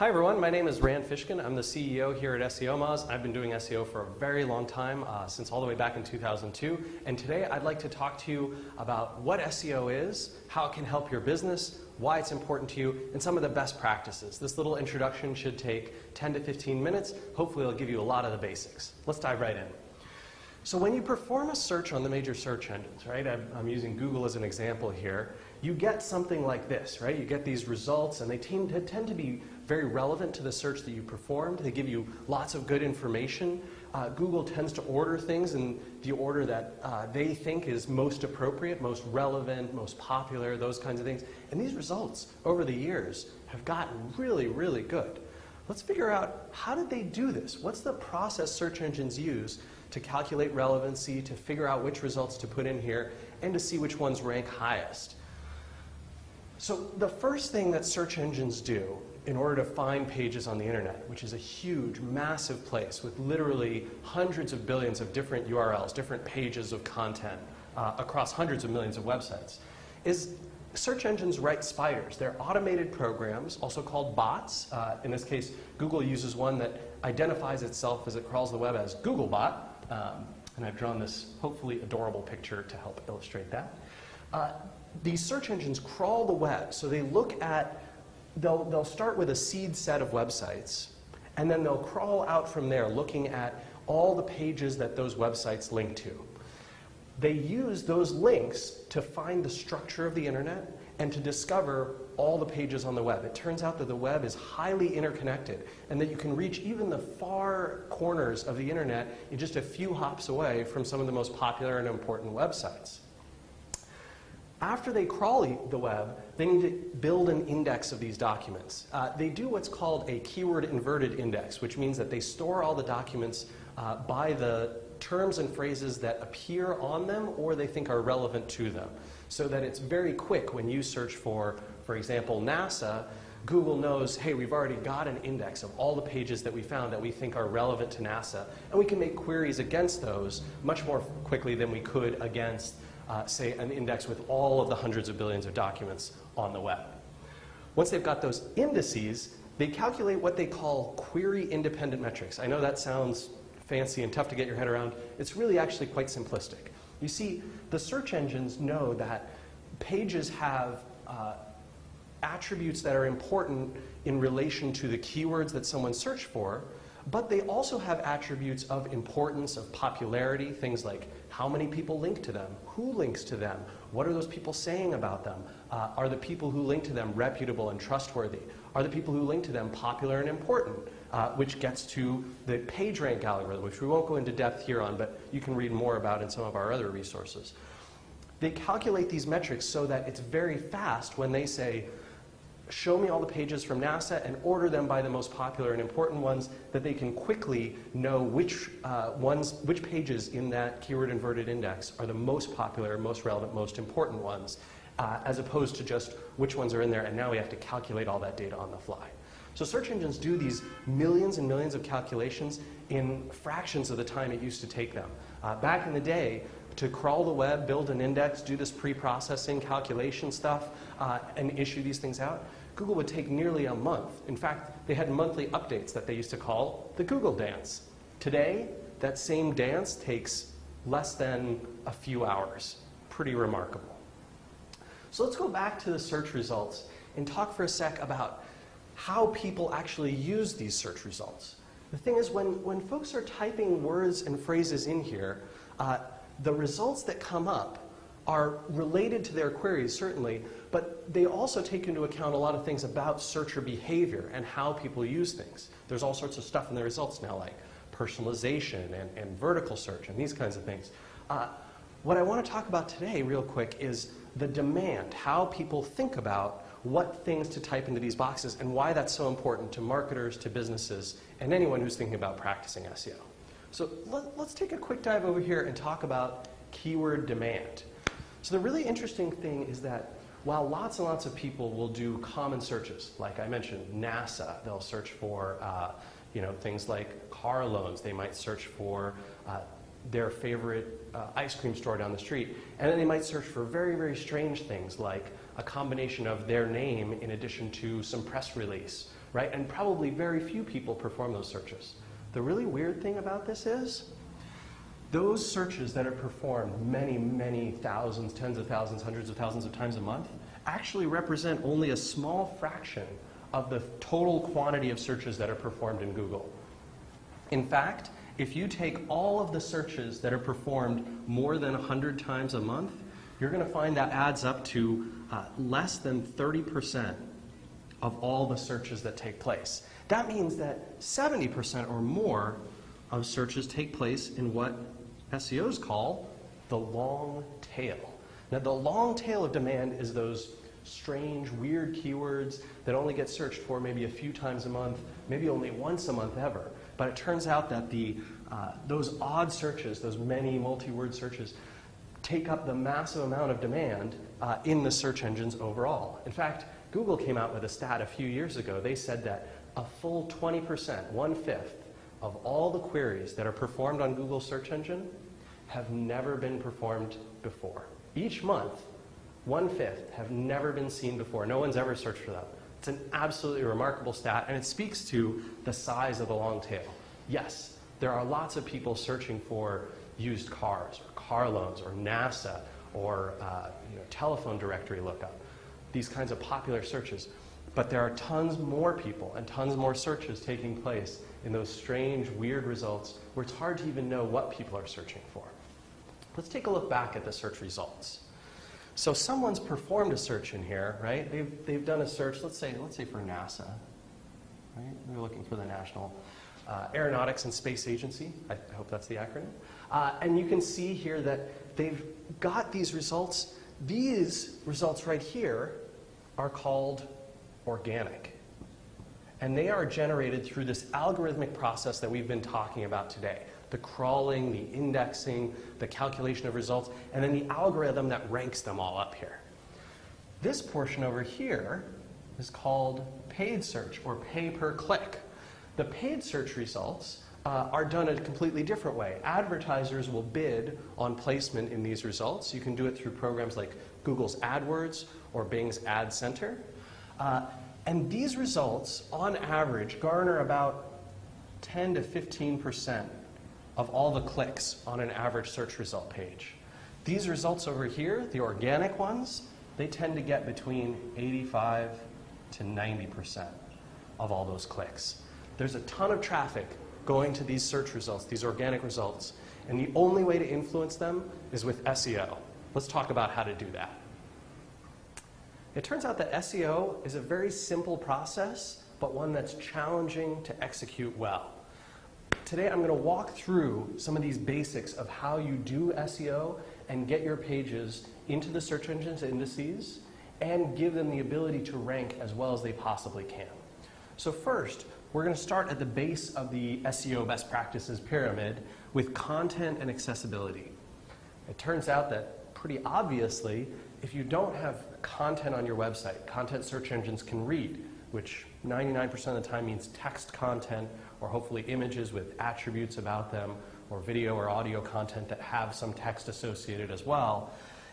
Hi everyone, my name is Fishkin. I'm the CEO here at SEOmoz. I've been doing SEO for a very long time, since all the way back in 2002. And today I'd like to talk to you about what SEO is, how it can help your business, why it's important to you, and some of the best practices. This little introduction should take 10 to 15 minutes. Hopefully it'll give you a lot of the basics. Let's dive right in. So when you perform a search on the major search engines, right, I'm using Google as an example here, you get something like this, right? You get these results and they tend to be very relevant to the search that you performed. They give you lots of good information. Google tends to order things in the order that they think is most appropriate, most relevant, most popular, those kinds of things. And these results over the years have gotten really, really good. Let's figure out, how did they do this? What's the process search engines use to calculate relevancy, to figure out which results to put in here, and to see which ones rank highest? So the first thing that search engines do in order to find pages on the internet, which is a huge, massive place with literally hundreds of billions of different URLs, different pages of content across hundreds of millions of websites, is search engines write spiders. They're automated programs, also called bots. In this case, Google uses one that identifies itself as it crawls the web as Googlebot. And I've drawn this hopefully adorable picture to help illustrate that. These search engines crawl the web, so they look at, they'll start with a seed set of websites, and then they'll crawl out from there looking at all the pages that those websites link to. They use those links to find the structure of the internet and to discover all the pages on the web. It turns out that the web is highly interconnected and that you can reach even the far corners of the internet in just a few hops away from some of the most popular and important websites. After they crawl the web, they need to build an index of these documents. They do what's called a keyword inverted index, which means that they store all the documents by the terms and phrases that appear on them or they think are relevant to them. So that it's very quick when you search for example, NASA, Google knows, hey, we've already got an index of all the pages that we found that we think are relevant to NASA, and we can make queries against those much more quickly than we could against say, an index with all of the hundreds of billions of documents on the web. Once they've got those indices, they calculate what they call query-independent metrics. I know that sounds fancy and tough to get your head around. It's really actually quite simplistic. You see, the search engines know that pages have attributes that are important in relation to the keywords that someone searched for, but they also have attributes of importance, of popularity, things like how many people link to them, who links to them, what are those people saying about them, are the people who link to them reputable and trustworthy, are the people who link to them popular and important, which gets to the PageRank algorithm, which we won't go into depth here on, but you can read more about in some of our other resources. They calculate these metrics so that it's very fast when they say, show me all the pages from NASA and order them by the most popular and important ones, that they can quickly know which pages in that keyword inverted index are the most popular, most relevant, most important ones, as opposed to just which ones are in there, and now we have to calculate all that data on the fly. So search engines do these millions and millions of calculations in fractions of the time it used to take them. Back in the day, to crawl the web, build an index, do this pre-processing calculation stuff, and issue these things out, Google would take nearly a month. In fact, they had monthly updates that they used to call the Google dance. Today, that same dance takes less than a few hours. Pretty remarkable. So let's go back to the search results and talk for a sec about how people actually use these search results. The thing is, when folks are typing words and phrases in here, the results that come up are related to their queries, certainly, but they also take into account a lot of things about searcher behavior and how people use things. There's all sorts of stuff in the results now, like personalization and vertical search and these kinds of things. What I want to talk about today, real quick, is the demand, how people think about what things to type into these boxes and why that's so important to marketers, to businesses, and anyone who's thinking about practicing SEO. So let's take a quick dive over here and talk about keyword demand. So the really interesting thing is that while lots and lots of people will do common searches, like I mentioned, NASA, they'll search for things like car loans. They might search for their favorite ice cream store down the street. And then they might search for very, very strange things like a combination of their name in addition to some press release, right? And probably very few people perform those searches. The really weird thing about this is those searches that are performed many, many thousands, tens of thousands, hundreds of thousands of times a month actually represent only a small fraction of the total quantity of searches that are performed in Google. In fact, if you take all of the searches that are performed more than 100 times a month, you're going to find that adds up to less than 30% of all the searches that take place. That means that 70% or more of searches take place in what SEOs call the long tail. Now, the long tail of demand is those strange, weird keywords that only get searched for maybe a few times a month, maybe only once a month ever. But it turns out that those odd searches, those many multi-word searches, take up the massive amount of demand in the search engines overall. In fact, Google came out with a stat a few years ago. They said that a full 20%, 1/5, of all the queries that are performed on Google search engine have never been performed before. Each month, 1/5 have never been seen before. No one's ever searched for them. It's an absolutely remarkable stat, and it speaks to the size of the long tail. Yes, there are lots of people searching for used cars, or car loans, or NASA, or telephone directory lookup, these kinds of popular searches. But there are tons more people and tons more searches taking place in those strange, weird results where it's hard to even know what people are searching for. Let's take a look back at the search results. So someone's performed a search in here, right? They've done a search, let's say for NASA, right? We're looking for the National Aeronautics and Space Agency. I hope that's the acronym. And you can see here that they've got these results. These results right here are called organic. And they are generated through this algorithmic process that we've been talking about today. The crawling, the indexing, the calculation of results, and then the algorithm that ranks them all up here. This portion over here is called paid search, or pay per click. The paid search results are done a completely different way. Advertisers will bid on placement in these results. You can do it through programs like Google's AdWords or Bing's Ad Center. And these results, on average, garner about 10 to 15% of all the clicks on an average search result page. These results over here, the organic ones, they tend to get between 85 to 90% of all those clicks. There's a ton of traffic going to these search results, these organic results, and the only way to influence them is with SEO. Let's talk about how to do that. It turns out that SEO is a very simple process, but one that's challenging to execute well. Today I'm going to walk through some of these basics of how you do SEO and get your pages into the search engines indices and give them the ability to rank as well as they possibly can. So first, we're going to start at the base of the SEO best practices pyramid with content and accessibility. It turns out that pretty obviously, if you don't have content on your website, content search engines can read, which 99% of the time means text content or hopefully images with attributes about them, or video or audio content that have some text associated as well.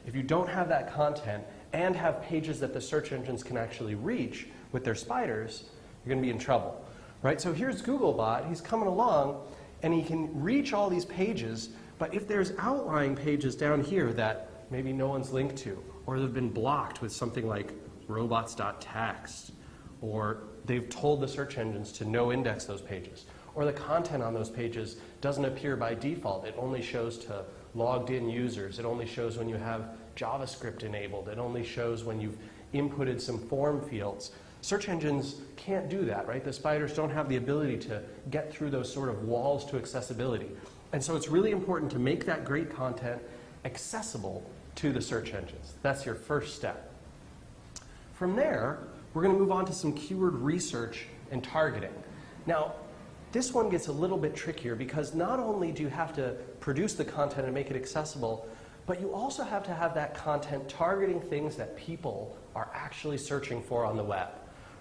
If you don't have that content and have pages that the search engines can actually reach with their spiders, you're going to be in trouble, right? So here's Googlebot. He's coming along, and he can reach all these pages, but if there's outlying pages down here that maybe no one's linked to, or they've been blocked with something like robots.txt, or they've told the search engines to no index those pages, or the content on those pages doesn't appear by default. It only shows to logged in users. It only shows when you have JavaScript enabled. It only shows when you've inputted some form fields. Search engines can't do that, right? The spiders don't have the ability to get through those sort of walls to accessibility. And so it's really important to make that great content accessible to the search engines. That's your first step. From there, we're going to move on to some keyword research and targeting. Now, this one gets a little bit trickier because not only do you have to produce the content and make it accessible, but you also have to have that content targeting things that people are actually searching for on the web,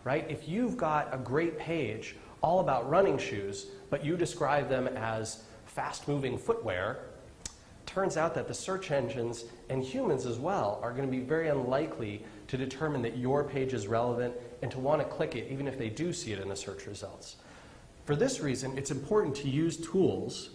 right? If you've got a great page all about running shoes, but you describe them as fast-moving footwear, turns out that the search engines and humans as well are going to be very unlikely to determine that your page is relevant and to want to click it even if they do see it in the search results. For this reason, it's important to use tools.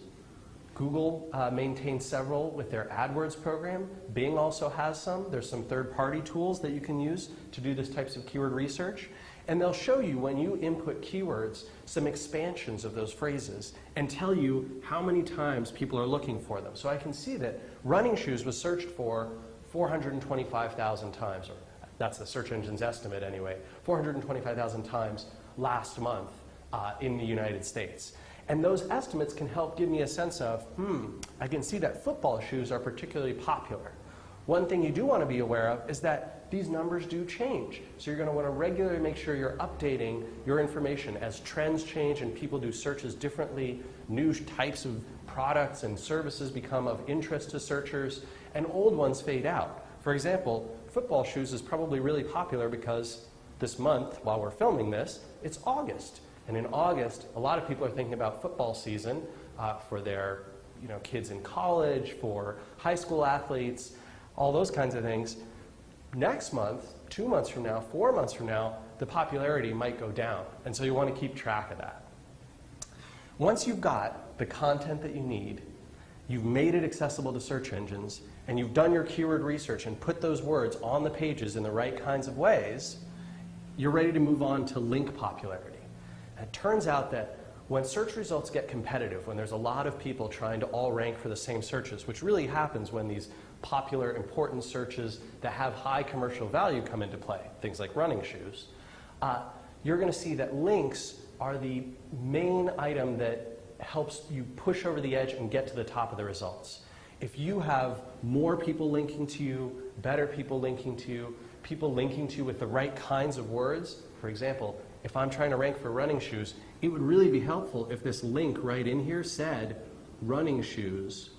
Google maintains several with their AdWords program. Bing also has some. There's some third-party tools that you can use to do this types of keyword research. And they'll show you, when you input keywords, some expansions of those phrases and tell you how many times people are looking for them. So I can see that running shoes was searched for 425,000 times, or that's the search engine's estimate anyway, 425,000 times last month in the United States. And those estimates can help give me a sense of, I can see that football shoes are particularly popular. One thing you do want to be aware of is that these numbers do change. So you're going to want to regularly make sure you're updating your information as trends change and people do searches differently, new types of products and services become of interest to searchers, and old ones fade out. For example, football shoes is probably really popular because this month, while we're filming this, it's August. And in August, a lot of people are thinking about football season for their kids in college, for high school athletes, all those kinds of things. Next month, 2 months from now, 4 months from now, the popularity might go down. And so you want to keep track of that. Once you've got the content that you need, you've made it accessible to search engines, and you've done your keyword research and put those words on the pages in the right kinds of ways, you're ready to move on to link popularity. And it turns out that when search results get competitive, when there's a lot of people trying to all rank for the same searches, which really happens when these popular, important searches that have high commercial value come into play, things like running shoes, you're going to see that links are the main item that helps you push over the edge and get to the top of the results. If you have more people linking to you, better people linking to you, people linking to you with the right kinds of words, for example, if I'm trying to rank for running shoes, it would really be helpful if this link right in here said running shoes,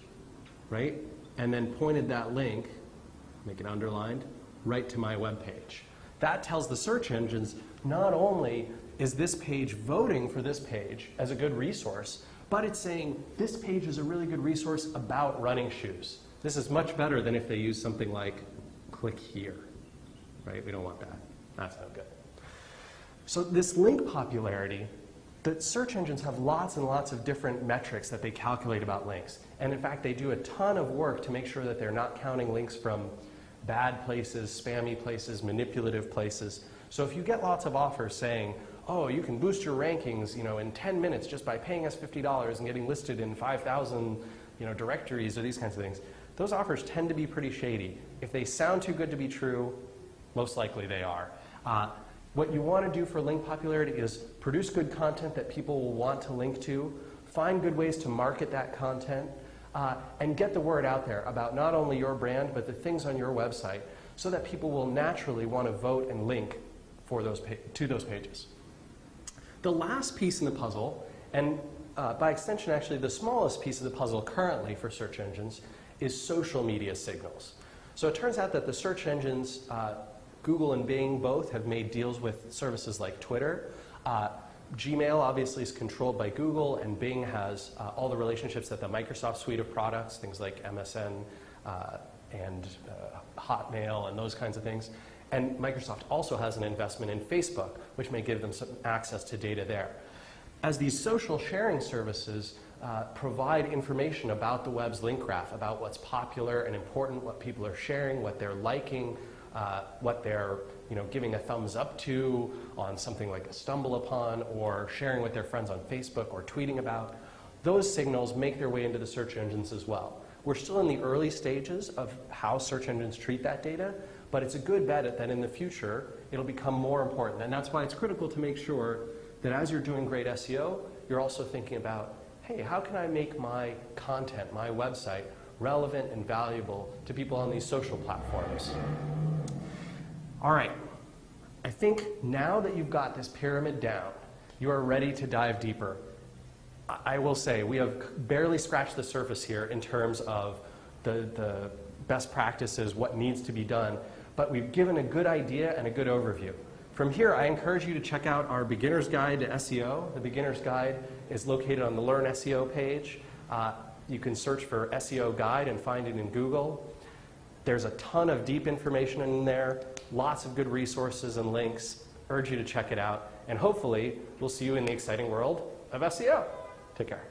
right? And then pointed that link, make it underlined, right to my web page. That tells the search engines not only is this page voting for this page as a good resource, but it's saying this page is a really good resource about running shoes. This is much better than if they use something like click here, right? We don't want that. That's no good. So this link popularity, the search engines have lots and lots of different metrics that they calculate about links. And in fact, they do a ton of work to make sure that they're not counting links from bad places, spammy places, manipulative places. So if you get lots of offers saying, oh, you can boost your rankings in 10 minutes just by paying us $50 and getting listed in 5,000 directories or these kinds of things, those offers tend to be pretty shady. If they sound too good to be true, most likely they are. What you want to do for link popularity is produce good content that people will want to link to, find good ways to market that content, and get the word out there about not only your brand, but the things on your website so that people will naturally want to vote and link for to those pages. The last piece in the puzzle, and by extension actually the smallest piece of the puzzle currently for search engines, is social media signals. So it turns out that the search engines, Google and Bing both have made deals with services like Twitter. Gmail obviously is controlled by Google, and Bing has all the relationships that the Microsoft suite of products, things like MSN and Hotmail and those kinds of things. And Microsoft also has an investment in Facebook, which may give them some access to data there. As these social sharing services provide information about the web's link graph, about what's popular and important, what people are sharing, what they're liking, what they're giving a thumbs up to on something like a stumble upon, or sharing with their friends on Facebook or tweeting about, those signals make their way into the search engines as well. We're still in the early stages of how search engines treat that data, but it's a good bet that in the future it'll become more important. And that's why it's critical to make sure that as you're doing great SEO, you're also thinking about, hey, how can I make my content, my website, relevant and valuable to people on these social platforms? All right, I think now that you've got this pyramid down, you are ready to dive deeper. I will say we have barely scratched the surface here in terms of the best practices, what needs to be done, but we've given a good idea and a good overview. From here, I encourage you to check out our Beginner's Guide to SEO. The Beginner's Guide is located on the Learn SEO page. You can search for SEO guide and find it in Google. There's a ton of deep information in there, lots of good resources and links. Urge you to check it out, and hopefully we'll see you in the exciting world of SEO. Take care.